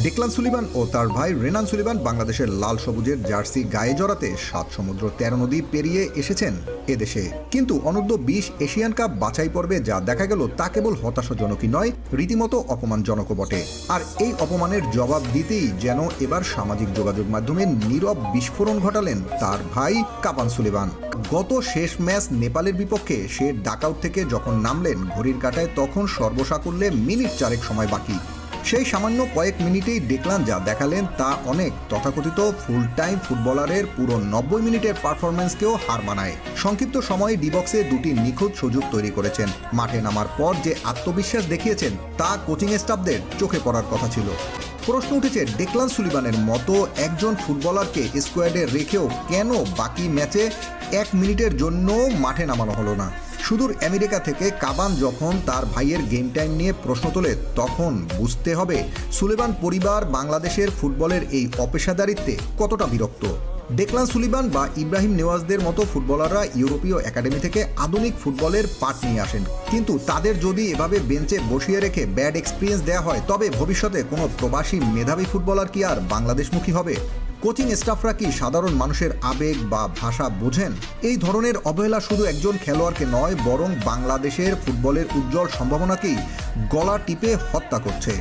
Declan Sullivan ও তার ভাই রেনান Sullivan বাংলাদেশের লাল সবুজের জার্সি গায়ে জড়াতে 7 সমুদ্র 13 নদী পেরিয়ে এসেছেন এদেশে। কিন্তু অনূর্ধ্ব-20 এশিয়ান কাপ বাছাই পর্বে যা দেখা গেল তা কেবল হতাশাজনকই নয়, রীতিমতো অপমানজনকও বটে। আর এই অপমানের জবাব দিতেই যেন এবার সামাজিক যোগাযোগ মাধ্যমে নীরব বিস্ফোরণ ঘটালেন তার ভাই কাপান সুলিভান। গত শেষ ম্যাচ নেপালের বিপক্ষে সে ডাকআউট থেকে যখন নামলেন ঘড়ির কাঁটায় তখন সর্বসাকুল্যে মিনিট 4 সময় বাকি। সেই সামান্য কয়েক মিনিটেই ডেকলান যা দেখালেন তা অনেক তথাকথিত ফুল টাইম ফুটবলারের পুরো 90 মিনিটের পারফরম্যান্সকেও হার মানায়। সংক্ষিপ্ত সময়ে ডিবক্সে দুটি নিখুঁত সুযোগ তৈরি করেছেন। মাঠে নামার পর যে আত্মবিশ্বাস দেখিয়েছেন তা কোচিং স্টাফদের চোখে পড়ার কথা ছিল। প্রশ্ন উঠেছে, ডেকলান সুলিভানের মতো একজন ফুটবলারকে স্কোয়াডে রেখেও কেন বাকি ম্যাচে 1 মিনিটের জন্য মাঠে নামানো হলো না? সুদূর আমেরিকা থেকে কাবান যখন তার ভাইয়ের গেম টাইম নিয়ে প্রশ্ন তোলে তখন বুঝতে হবে সুলিভান পরিবার বাংলাদেশের ফুটবলের এই অপেশাদারিত্বে কতটা বিরক্ত। ডেকলান সুলিভান বা ইব্রাহিম নেওয়াজদের মতো ফুটবলাররা ইউরোপীয় একাডেমি থেকে আধুনিক ফুটবলের পাঠ নিয়ে আসেন, কিন্তু তাদের যদি এভাবে বেঞ্চে বসিয়ে রেখে ব্যাড এক্সপিরিয়েন্স দেওয়া হয় তবে ভবিষ্যতে কোনো প্রবাসী মেধাবী ফুটবলার কি আর বাংলাদেশমুখী হবে? কোচিং স্টাফরা কি সাধারণ মানুষের আবেগ বা ভাষা বোঝেন? এই ধরনের অবহেলা শুধু একজন খেলোয়াড়কে নয় বরং বাংলাদেশের ফুটবলের উজ্জ্বল সম্ভাবনাকেই গলা টিপে হত্যা করছে।